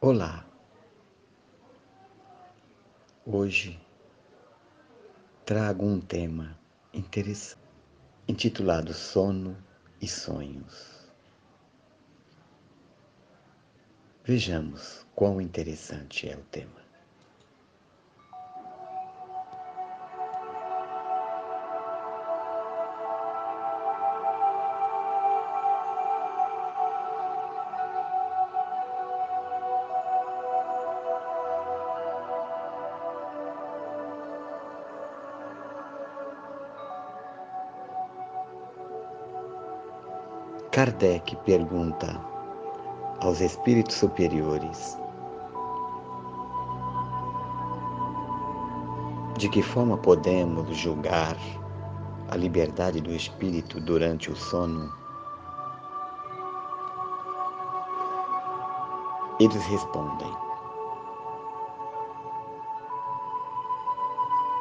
Olá, hoje trago um tema interessante, intitulado Sono e Sonhos. Vejamos quão interessante é o tema. Kardec pergunta aos espíritos superiores: de que forma podemos julgar a liberdade do espírito durante o sono? Eles respondem: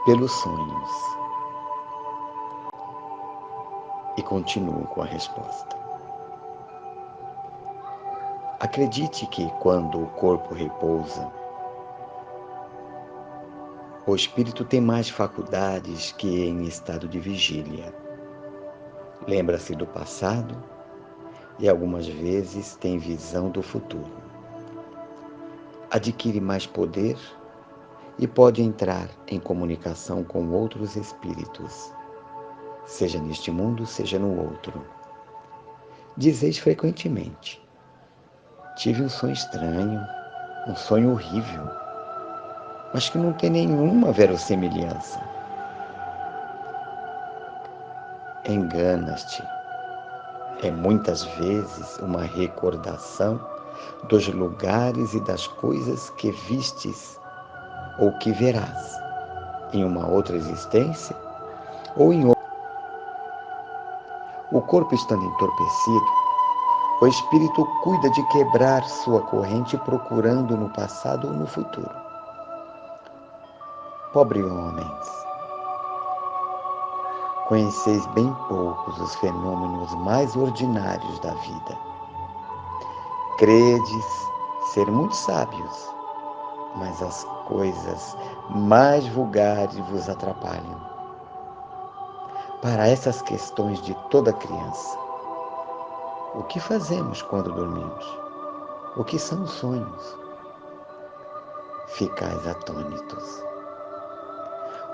pelos sonhos. E continuam com a resposta. Acredite que quando o corpo repousa, o espírito tem mais faculdades que em estado de vigília. Lembra-se do passado e algumas vezes tem visão do futuro. Adquire mais poder e pode entrar em comunicação com outros espíritos, seja neste mundo, seja no outro. Dizeis frequentemente: tive um sonho estranho, um sonho horrível, mas que não tem nenhuma verossimilhança. Enganas-te. É muitas vezes uma recordação dos lugares e das coisas que vistes ou que verás em uma outra existência ou em outra. O corpo estando entorpecido, o espírito cuida de quebrar sua corrente procurando no passado ou no futuro. Pobre homens, conheceis bem poucos os fenômenos mais ordinários da vida. Credes ser muito sábios, mas as coisas mais vulgares vos atrapalham. Para essas questões de toda criança, o que fazemos quando dormimos? O que são os sonhos? Ficais atônitos.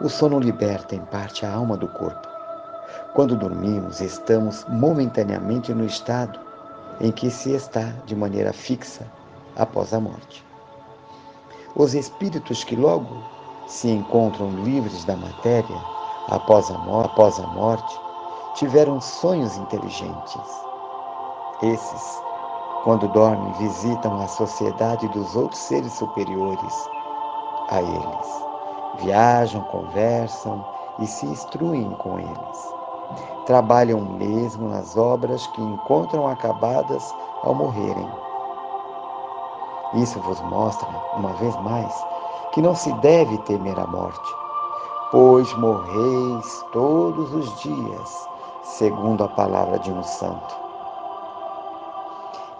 O sono liberta em parte a alma do corpo. Quando dormimos, estamos momentaneamente no estado em que se está de maneira fixa após a morte. Os espíritos que logo se encontram livres da matéria após a morte tiveram sonhos inteligentes. Esses, quando dormem, visitam a sociedade dos outros seres superiores a eles. Viajam, conversam e se instruem com eles. Trabalham mesmo nas obras que encontram acabadas ao morrerem. Isso vos mostra, uma vez mais, que não se deve temer a morte, pois morreis todos os dias, segundo a palavra de um santo.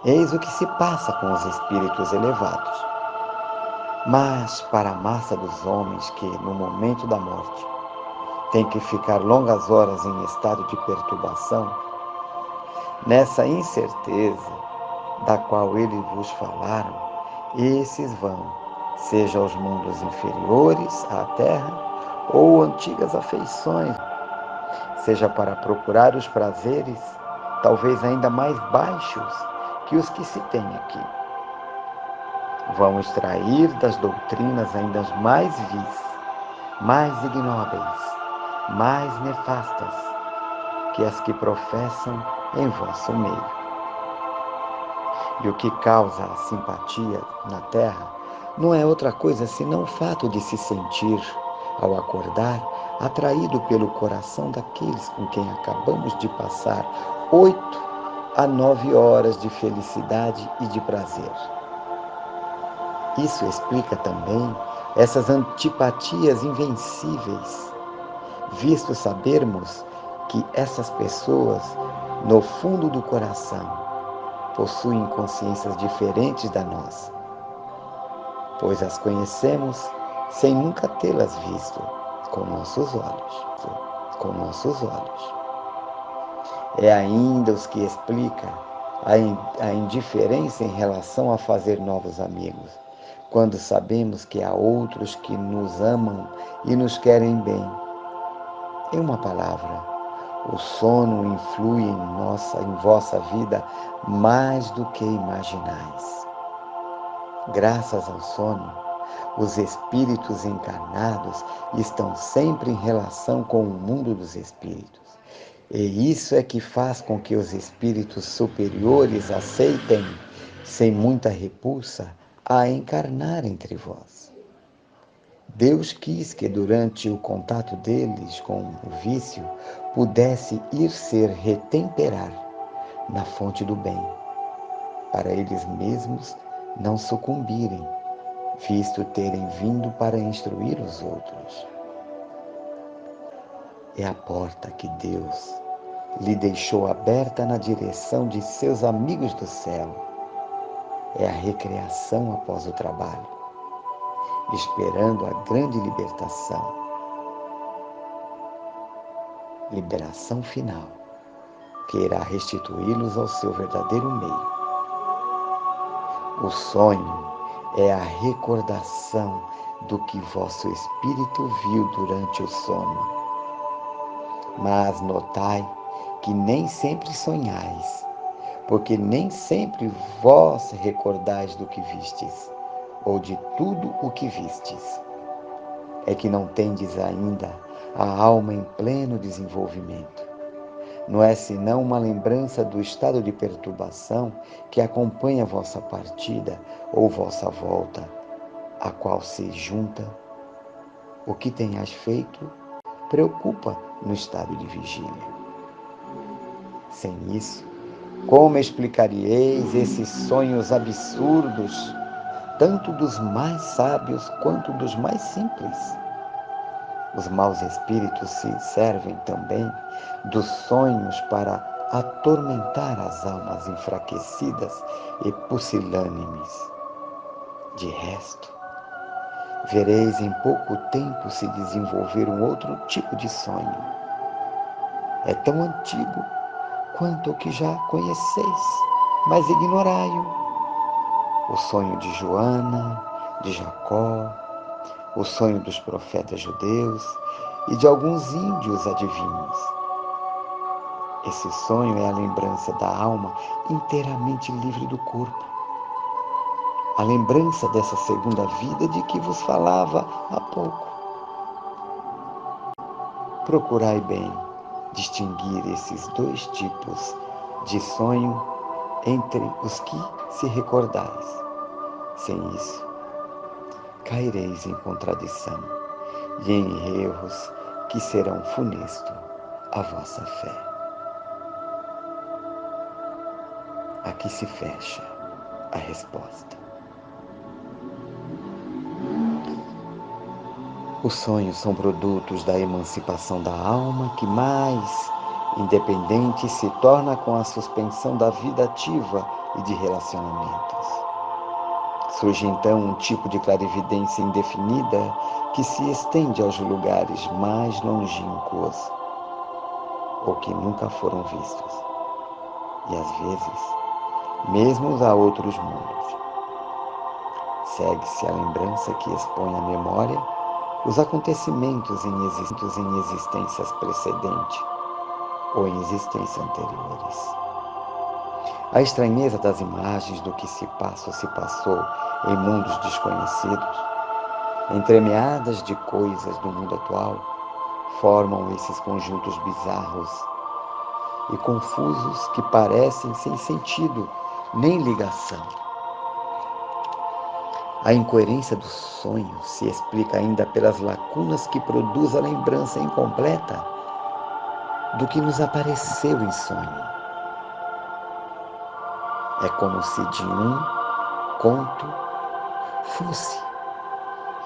Eis o que se passa com os espíritos elevados. Mas para a massa dos homens que, no momento da morte, tem que ficar longas horas em estado de perturbação, nessa incerteza da qual eles vos falaram, esses vão, seja aos mundos inferiores à terra, ou antigas afeições, seja para procurar os prazeres, talvez ainda mais baixos que os que se tem aqui. Vão extrair das doutrinas ainda mais vis, mais ignóbeis, mais nefastas que as que professam em vosso meio. E o que causa a simpatia na terra não é outra coisa senão o fato de se sentir, ao acordar, atraído pelo coração daqueles com quem acabamos de passar 8 a 9 horas de felicidade e de prazer. Isso explica também essas antipatias invencíveis, visto sabermos que essas pessoas, no fundo do coração, possuem consciências diferentes da nossa. pois as conhecemos sem nunca tê-las visto com nossos olhos. É ainda os que explica a indiferença em relação a fazer novos amigos, quando sabemos que há outros que nos amam e nos querem bem. Em uma palavra, o sono influi em vossa vida mais do que imaginais. Graças ao sono, os espíritos encarnados estão sempre em relação com o mundo dos espíritos. E isso é que faz com que os espíritos superiores aceitem, sem muita repulsa, a encarnar entre vós. Deus quis que durante o contato deles com o vício pudesse ir ser retemperar na fonte do bem, para eles mesmos não sucumbirem, visto terem vindo para instruir os outros. É a porta que Deus lhe deixou aberta na direção de seus amigos do céu. É a recreação após o trabalho, esperando a grande liberação final, que irá restituí-los ao seu verdadeiro meio. O sonho é a recordação do que vosso espírito viu durante o sono. Mas notai que nem sempre sonhais, porque nem sempre vós recordais do que vistes, ou de tudo o que vistes. É que não tendes ainda a alma em pleno desenvolvimento. Não é senão uma lembrança do estado de perturbação que acompanha vossa partida ou vossa volta, a qual se junta o que tenhas feito, preocupa no estado de vigília. Sem isso, como explicaríeis esses sonhos absurdos, tanto dos mais sábios quanto dos mais simples? Os maus espíritos se servem também dos sonhos para atormentar as almas enfraquecidas e pusilânimes. De resto, vereis em pouco tempo se desenvolver um outro tipo de sonho. É tão antigo quanto o que já conheceis, mas ignorai-o. O sonho de Joana, de Jacó, o sonho dos profetas judeus e de alguns índios adivinhos. Esse sonho é a lembrança da alma inteiramente livre do corpo. A lembrança dessa segunda vida de que vos falava há pouco. Procurai bem distinguir esses dois tipos de sonho entre os que se recordais. Sem isso, caireis em contradição e em erros que serão funestos à vossa fé. Aqui se fecha a resposta. Os sonhos são produtos da emancipação da alma que mais independente se torna com a suspensão da vida ativa e de relacionamentos. Surge então um tipo de clarividência indefinida que se estende aos lugares mais longínquos ou que nunca foram vistos, e às vezes, mesmo a outros mundos. Segue-se a lembrança que expõe à memória os acontecimentos em existências precedentes ou em existências anteriores. A estranheza das imagens do que se passa ou se passou em mundos desconhecidos, entremeadas de coisas do mundo atual, formam esses conjuntos bizarros e confusos que parecem sem sentido nem ligação. A incoerência do sonho se explica ainda pelas lacunas que produz a lembrança incompleta do que nos apareceu em sonho. É como se de um conto fosse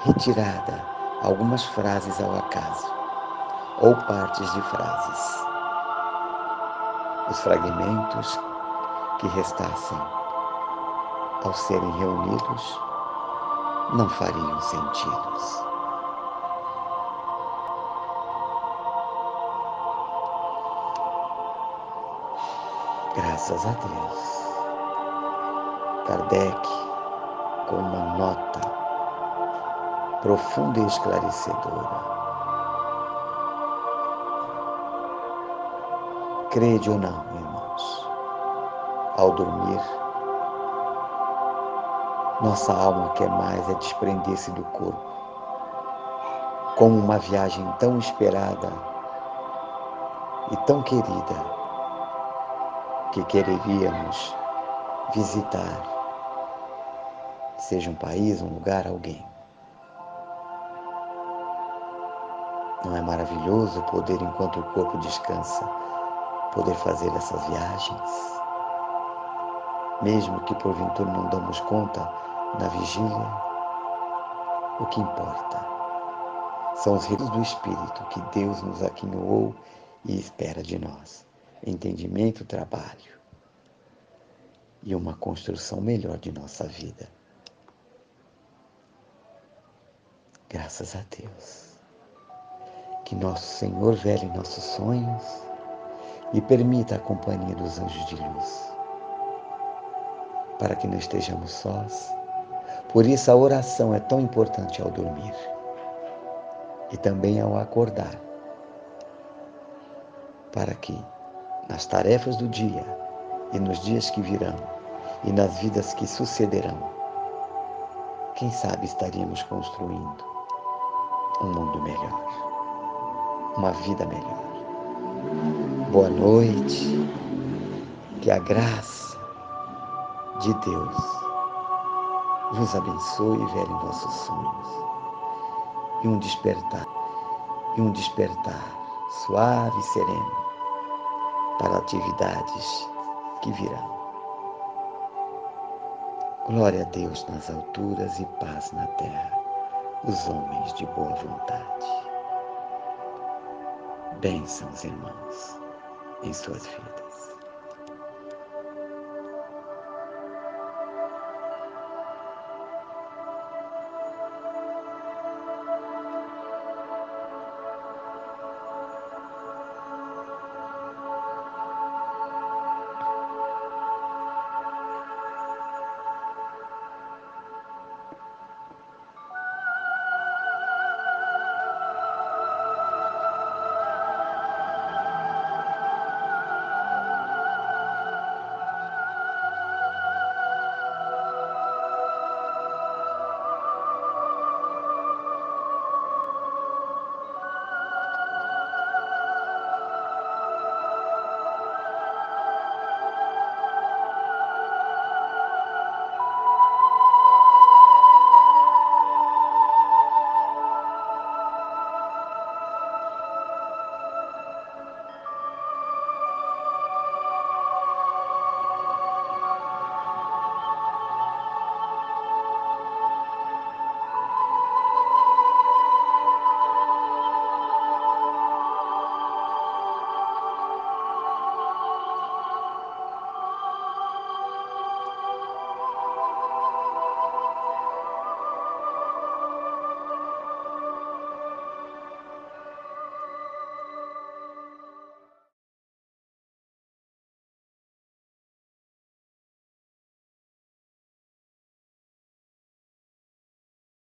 retirada algumas frases ao acaso, ou partes de frases. Os fragmentos que restassem, ao serem reunidos, não fariam sentido. Graças a Deus, Kardec, com uma nota profunda e esclarecedora, crede ou não, irmãos, ao dormir, nossa alma quer mais é desprender-se do corpo, como uma viagem tão esperada e tão querida, que quereríamos visitar, seja um país, um lugar, alguém. Não é maravilhoso poder, enquanto o corpo descansa, poder fazer essas viagens? Mesmo que porventura não damos conta na vigília, o que importa são os ritos do Espírito que Deus nos aquinhoou e espera de nós. Entendimento, trabalho e uma construção melhor de nossa vida. Graças a Deus. Que nosso Senhor vele nossos sonhos e permita a companhia dos anjos de luz, para que não estejamos sós. Por isso a oração é tão importante ao dormir e também ao acordar, para que nas tarefas do dia e nos dias que virão e nas vidas que sucederão, quem sabe estaríamos construindo um mundo melhor, uma vida melhor. Boa noite, que a graça de Deus vos abençoe e vele em vossos sonhos. E um despertar suave e sereno para atividades que virão. Glória a Deus nas alturas e paz na terra, os homens de boa vontade. Bênçãos, irmãos, em suas vidas.